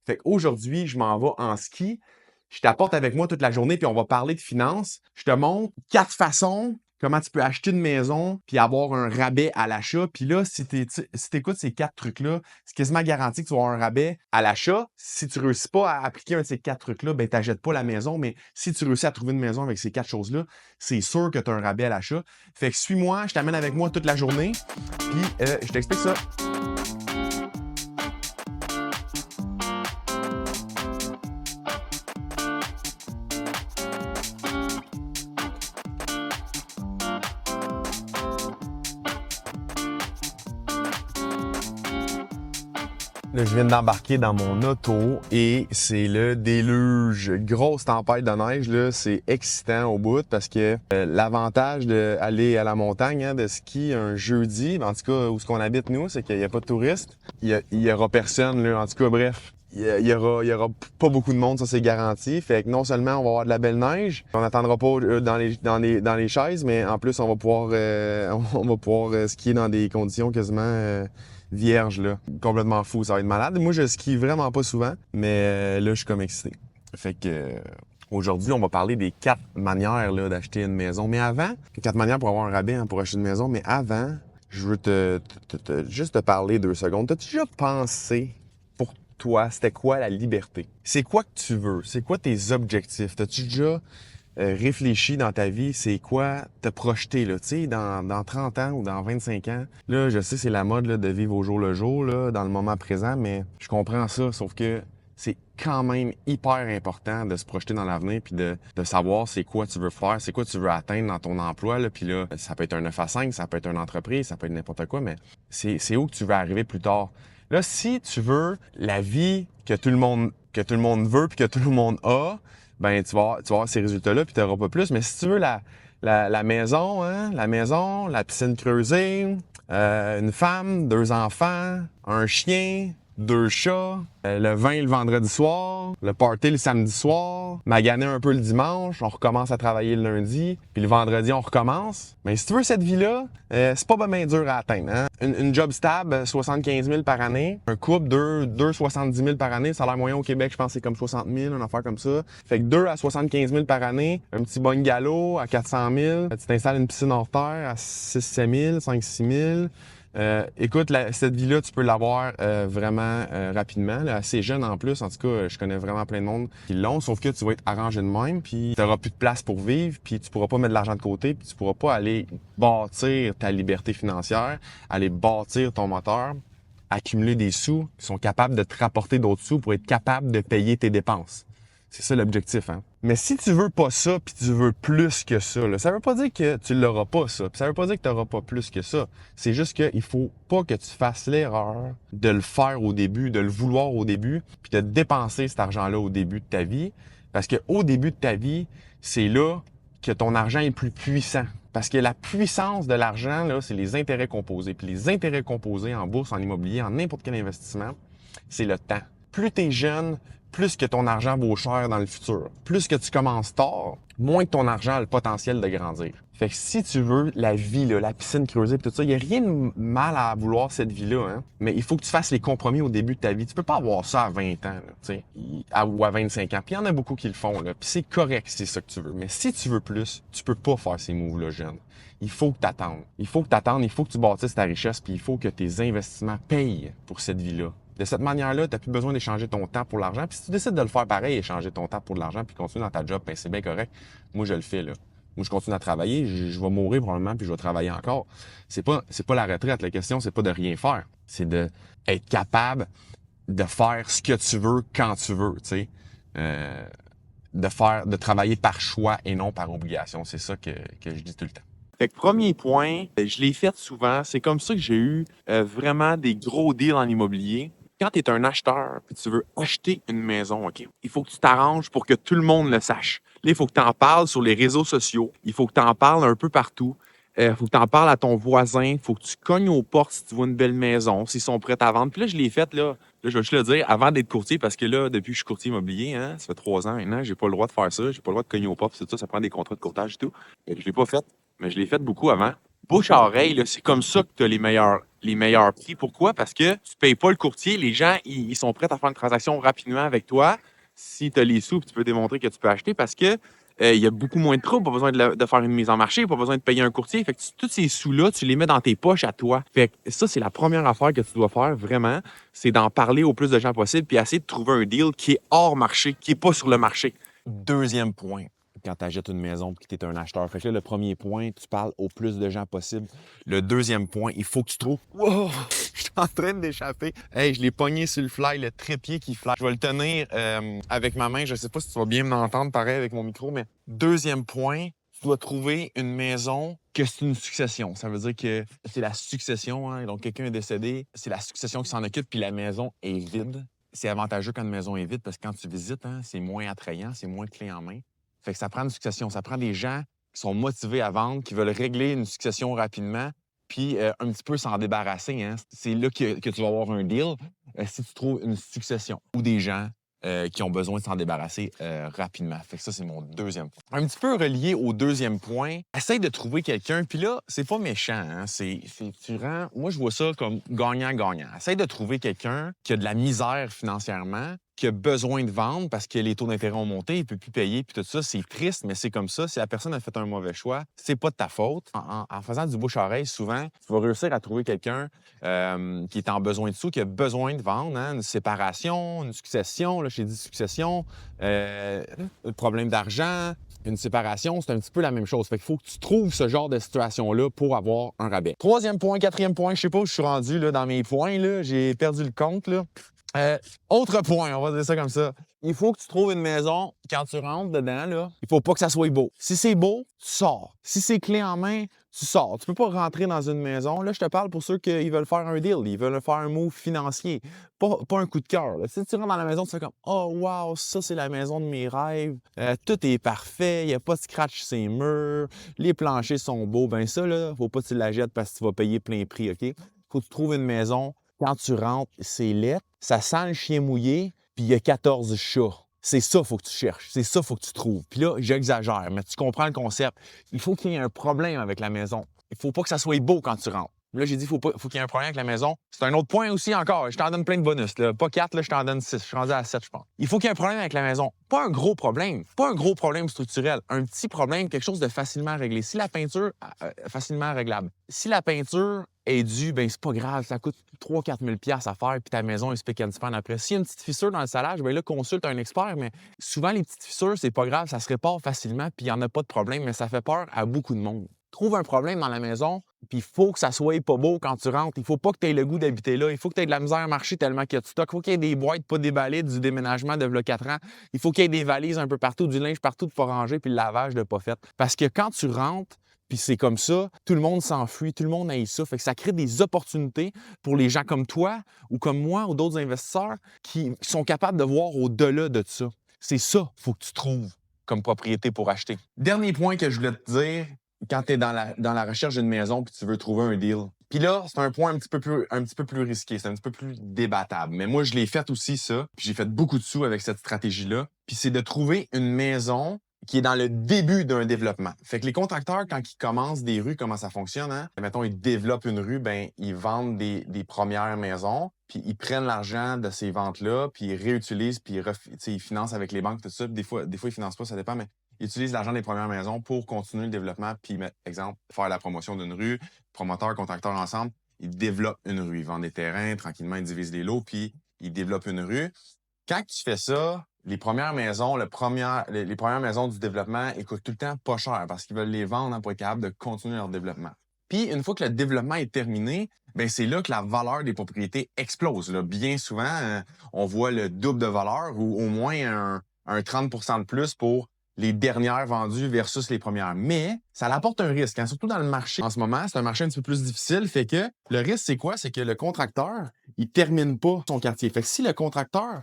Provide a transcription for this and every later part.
Fait qu'aujourd'hui, je m'en vais en ski. Je t'apporte avec moi toute la journée, puis on va parler de finances. Je te montre 4 façons comment tu peux acheter une maison puis avoir un rabais à l'achat. Puis là, si tu écoutes ces 4 trucs-là, c'est quasiment garanti que tu vas avoir un rabais à l'achat. Si tu ne réussis pas à appliquer un de ces 4 trucs-là, ben, tu n'achètes pas la maison. Mais si tu réussis à trouver une maison avec ces 4 choses-là, c'est sûr que tu as un rabais à l'achat. Fait que suis-moi, je t'amène avec moi toute la journée, puis je t'explique ça. Là, je viens d'embarquer dans mon auto et c'est le déluge. Grosse tempête de neige, là, c'est excitant au bout parce que l'avantage d'aller à la montagne, hein, de ski un jeudi, en tout cas où ce qu'on habite nous, c'est qu'il n'y a pas de touristes. Il y aura personne, là. En tout cas, bref. Il y aura pas beaucoup de monde, ça c'est garanti. Fait que non seulement on va avoir de la belle neige, on n'attendra pas dans les chaises, mais en plus on va pouvoir skier dans des conditions quasiment vierges là. Complètement fou, ça va être malade. Moi je skie vraiment pas souvent, mais là je suis comme excité. Fait que aujourd'hui on va parler des 4 manières là, d'acheter une maison. Mais avant, 4 manières pour avoir un rabais hein, pour acheter une maison, mais avant, je veux juste te parler 2 secondes. T'as-tu déjà pensé toi, c'était quoi la liberté? C'est quoi que tu veux? C'est quoi tes objectifs? T'as-tu déjà réfléchi dans ta vie? C'est quoi te projeter, là? Tu sais, dans 30 ans ou dans 25 ans? Là, je sais, c'est la mode là, de vivre au jour le jour, là, dans le moment présent, mais je comprends ça, sauf que c'est quand même hyper important de se projeter dans l'avenir puis de savoir c'est quoi tu veux faire, c'est quoi tu veux atteindre dans ton emploi. Là. Puis là, ça peut être un 9 à 5, ça peut être une entreprise, ça peut être n'importe quoi, mais c'est où que tu veux arriver plus tard. Là, si tu veux la vie que tout le monde veut puis que tout le monde a, ben tu vas avoir ces résultats-là puis tu n'auras pas plus. Mais si tu veux la maison, hein, la piscine creusée, une femme, 2 enfants, un chien, 2 chats, le vin le vendredi soir, le party le samedi soir, maganer un peu le dimanche, on recommence à travailler le lundi, puis le vendredi on recommence. Mais si tu veux cette vie-là, c'est pas bien dur à atteindre. Hein? Une job stable, 75 000 par année. Un couple, 70 000 par année. Le salaire moyen au Québec, je pense que c'est comme 60 000, une affaire comme ça. Fait que 2 à 75 000 par année. Un petit bungalow à 400 000. Tu t'installes une piscine hors terre à 6-7 000, 5-6 000. Écoute, cette vie-là, tu peux l'avoir vraiment rapidement, là, assez jeune en plus. En tout cas, je connais vraiment plein de monde qui l'ont, sauf que tu vas être arrangé de même, puis tu n'auras plus de place pour vivre, puis tu pourras pas mettre de l'argent de côté, puis tu pourras pas aller bâtir ta liberté financière, aller bâtir ton moteur, accumuler des sous qui sont capables de te rapporter d'autres sous pour être capable de payer tes dépenses. C'est ça l'objectif, hein. Mais si tu veux pas ça, puis tu veux plus que ça, là, ça veut pas dire que tu l'auras pas, ça. Puis ça veut pas dire que tu n'auras pas plus que ça. C'est juste qu'il faut pas que tu fasses l'erreur de le faire au début, de le vouloir au début, puis de dépenser cet argent-là au début de ta vie. Parce qu'au début de ta vie, c'est là que ton argent est plus puissant. Parce que la puissance de l'argent, là, c'est les intérêts composés. Puis les intérêts composés en bourse, en immobilier, en n'importe quel investissement, c'est le temps. Plus tu es jeune, plus que ton argent vaut cher dans le futur. Plus que tu commences tard, moins que ton argent a le potentiel de grandir. Fait que si tu veux la vie, là, la piscine creusée, tout ça, il n'y a rien de mal à vouloir cette vie-là, hein? Mais il faut que tu fasses les compromis au début de ta vie. Tu peux pas avoir ça à 20 ans, là, ou à 25 ans. Puis il y en a beaucoup qui le font, là. Puis c'est correct si c'est ça que tu veux. Mais si tu veux plus, tu peux pas faire ces moves-là jeune. Il faut que tu attendes. Il faut que tu bâtisses ta richesse, puis il faut que tes investissements payent pour cette vie-là. De cette manière-là, tu n'as plus besoin d'échanger ton temps pour l'argent. Puis si tu décides de le faire pareil, échanger ton temps pour de l'argent, puis continuer dans ta job, ben c'est bien correct. Moi, je le fais, là. Moi, je continue à travailler, je vais mourir probablement, puis je vais travailler encore. C'est pas la retraite. La question, c'est pas de rien faire. C'est de être capable de faire ce que tu veux quand tu veux, tu sais. De travailler par choix et non par obligation. C'est ça que je dis tout le temps. Fait que premier point, je l'ai fait souvent. C'est comme ça que j'ai eu vraiment des gros deals en immobilier. Quand tu es un acheteur et tu veux acheter une maison, OK, il faut que tu t'arranges pour que tout le monde le sache. Là, il faut que tu en parles sur les réseaux sociaux. Il faut que tu en parles un peu partout. Il faut que tu en parles à ton voisin. Il faut que tu cognes aux portes si tu vois une belle maison, s'ils sont prêts à vendre. Puis là, je l'ai fait, là, je vais juste le dire, avant d'être courtier, parce que là, depuis que je suis courtier immobilier, hein, ça fait 3 ans maintenant, j'ai pas le droit de faire ça. J'ai pas le droit de cogner aux portes, c'est ça, ça prend des contrats de courtage et tout. Je l'ai pas fait, mais je l'ai fait beaucoup avant. Bouche à oreille, là, c'est comme ça que tu as les meilleurs les meilleurs prix. Pourquoi? Parce que tu payes pas le courtier. Les gens, ils sont prêts à faire une transaction rapidement avec toi si tu as les sous, puis tu peux démontrer que tu peux acheter parce que il y a beaucoup moins de troubles, pas besoin de faire une mise en marché, pas besoin de payer un courtier. Fait que tous ces sous-là, tu les mets dans tes poches à toi. Fait que ça, c'est la première affaire que tu dois faire vraiment, c'est d'en parler au plus de gens possible puis essayer de trouver un deal qui est hors marché, qui est pas sur le marché. Deuxième point, quand tu achètes une maison et que tu es un acheteur. Fait que là, le premier point, tu parles au plus de gens possible. Le deuxième point, il faut que tu trouves... Wow! Je suis en train d'échapper. Hey, je l'ai pogné sur le fly, le trépied qui fly. Je vais le tenir avec ma main. Je sais pas si tu vas bien m'entendre pareil avec mon micro, mais deuxième point, tu dois trouver une maison que c'est une succession. Ça veut dire que c'est la succession, hein? Donc, quelqu'un est décédé, c'est la succession qui s'en occupe, puis la maison est vide. C'est avantageux quand une maison est vide parce que quand tu visites, hein, c'est moins attrayant, c'est moins clé en main. Fait que ça prend une succession. Ça prend des gens qui sont motivés à vendre, qui veulent régler une succession rapidement, puis un petit peu s'en débarrasser. Hein. C'est là que tu vas avoir un deal si tu trouves une succession ou des gens qui ont besoin de s'en débarrasser rapidement. Fait que ça, c'est mon deuxième point. Un petit peu relié au deuxième point, essaye de trouver quelqu'un. Puis là, c'est pas méchant. Hein? Moi, je vois ça comme gagnant-gagnant. Essaye de trouver quelqu'un qui a de la misère financièrement, qui a besoin de vendre parce que les taux d'intérêt ont monté, il ne peut plus payer, puis tout ça, c'est triste, mais c'est comme ça. Si la personne a fait un mauvais choix, c'est pas de ta faute. En faisant du bouche-oreille, souvent, tu vas réussir à trouver quelqu'un qui est en besoin de sous, qui a besoin de vendre, hein, une séparation, une succession, là, j'ai dit succession, un problème d'argent, une séparation, c'est un petit peu la même chose. Fait qu'il faut que tu trouves ce genre de situation-là pour avoir un rabais. Troisième point, quatrième point, je sais pas où je suis rendu là, dans mes points, là, j'ai perdu le compte, là. Autre point, on va dire ça comme ça. Il faut que tu trouves une maison, quand tu rentres dedans, là, il faut pas que ça soit beau. Si c'est beau, tu sors. Si c'est clé en main, tu sors. Tu peux pas rentrer dans une maison. Là, je te parle pour ceux qui veulent faire un deal, ils veulent faire un move financier, pas un coup de cœur. Si tu rentres dans la maison, tu fais comme « Oh, wow, ça, c'est la maison de mes rêves. Tout est parfait, il n'y a pas de scratch sur les murs, les planchers sont beaux. » Ben ça, là, faut pas que tu la jettes parce que tu vas payer plein prix, OK? Faut que tu trouves une maison. Quand tu rentres, c'est laid, ça sent le chien mouillé, puis il y a 14 chats. C'est ça qu'il faut que tu cherches. C'est ça qu'il faut que tu trouves. Puis là, j'exagère, mais tu comprends le concept. Il faut qu'il y ait un problème avec la maison. Il faut pas que ça soit beau quand tu rentres. Là, j'ai dit, faut qu'il y ait un problème avec la maison. C'est un autre point aussi encore. Je t'en donne plein de bonus. Là. Pas 4, là, je t'en donne 6. Je suis rendu à 7, je pense. Il faut qu'il y ait un problème avec la maison. Pas un gros problème. Pas un gros problème structurel. Un petit problème, quelque chose de facilement réglé. Si la peinture, facilement réglable. Si la peinture est due, ben c'est pas grave. Ça coûte 3 000 à 4 000 à faire, puis ta maison est spick and span après. S'il y a une petite fissure dans le salage, ben là, consulte un expert. Mais souvent, les petites fissures, c'est pas grave. Ça se répare facilement, puis il n'y en a pas de problème, mais ça fait peur à beaucoup de monde. Trouve un problème dans la maison, puis il faut que ça soit pas beau quand tu rentres. Il faut pas que tu aies le goût d'habiter là. Il faut que tu aies de la misère à marcher tellement qu'il y a de stock. Il faut qu'il y ait des boîtes pas déballées du déménagement de 4 ans. Il faut qu'il y ait des valises un peu partout, du linge partout de pas rangé, puis le lavage de pas fait. Parce que quand tu rentres, puis c'est comme ça, tout le monde s'enfuit, tout le monde haït ça. Fait que ça crée des opportunités pour les gens comme toi ou comme moi ou d'autres investisseurs qui sont capables de voir au-delà de ça. C'est ça qu'il faut que tu trouves comme propriété pour acheter. Dernier point que je voulais te dire, quand tu es dans la recherche d'une maison puis tu veux trouver un deal. Puis là, c'est un point un petit peu plus risqué, c'est un petit peu plus débattable. Mais moi, je l'ai fait aussi, ça. Puis j'ai fait beaucoup de sous avec cette stratégie-là. Puis c'est de trouver une maison qui est dans le début d'un développement. Fait que les contracteurs, quand ils commencent des rues, comment ça fonctionne, hein? Mettons, ils développent une rue, ben ils vendent des premières maisons, puis ils prennent l'argent de ces ventes-là, puis ils réutilisent, puis ils financent avec les banques, tout ça. Puis des fois, ils financent pas, ça dépend, mais ils utilisent l'argent des premières maisons pour continuer le développement, puis, exemple, faire la promotion d'une rue, promoteurs, contracteurs ensemble, ils développent une rue. Ils vendent des terrains, tranquillement, ils divisent les lots, puis ils développent une rue. Quand tu fais ça, les premières maisons, les premières maisons du développement, ils coûtent tout le temps pas cher parce qu'ils veulent les vendre pour être capables de continuer leur développement. Puis, une fois que le développement est terminé, ben c'est là que la valeur des propriétés explose. Là. Bien souvent, on voit le double de valeur ou au moins un 30 de plus pour les dernières vendues versus les premières. Mais ça apporte un risque, hein, surtout dans le marché. En ce moment, c'est un marché un petit peu plus difficile. Fait que le risque, c'est quoi? C'est que le contracteur, il termine pas son quartier. Fait que si le contracteur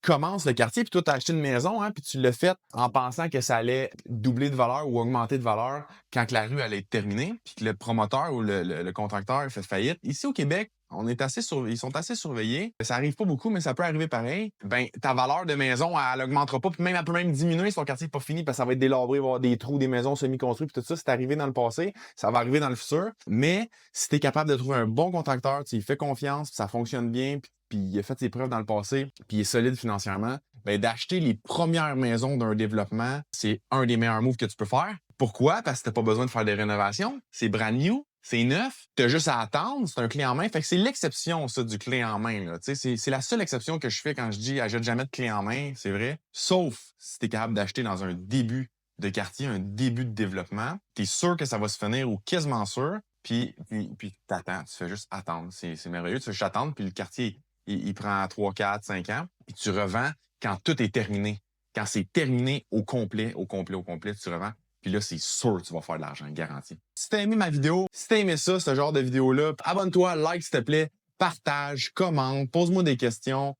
commence le quartier, puis toi, tu as acheté une maison, hein, puis tu l'as fait en pensant que ça allait doubler de valeur ou augmenter de valeur quand que la rue allait être terminée, puis que le promoteur ou le contracteur fait faillite. Ici, au Québec, ils sont assez surveillés. Ça arrive pas beaucoup, mais ça peut arriver pareil. Ben, ta valeur de maison, elle augmentera pas, puis même, elle peut même diminuer si ton quartier n'est pas fini, parce que ça va être délabré, il va y avoir des trous, des maisons semi-construites, puis tout ça, c'est arrivé dans le passé, ça va arriver dans le futur. Mais si tu es capable de trouver un bon contracteur, tu lui fais confiance, puis ça fonctionne bien, puis il a fait ses preuves dans le passé, puis il est solide financièrement, ben, d'acheter les premières maisons d'un développement, c'est un des meilleurs moves que tu peux faire. Pourquoi? Parce que t'as pas besoin de faire des rénovations. C'est brand new. C'est neuf. T'as juste à attendre. C'est un clé en main. Fait que c'est l'exception, ça, du clé en main, là. Tu sais, c'est la seule exception que je fais quand je dis achète jamais de clé en main. C'est vrai. Sauf si t'es capable d'acheter dans un début de quartier, un début de développement. T'es sûr que ça va se finir ou quasiment sûr. Puis t'attends. Tu fais juste attendre. C'est merveilleux. Tu fais juste attendre. Puis le quartier, il prend 3, 4, 5 ans. Puis tu revends quand tout est terminé. Quand c'est terminé au complet, tu revends. Puis là, c'est sûr que tu vas faire de l'argent, garanti. Si t'as aimé ma vidéo, si t'as aimé ça, ce genre de vidéo-là, abonne-toi, like s'il te plaît, partage, commente, pose-moi des questions.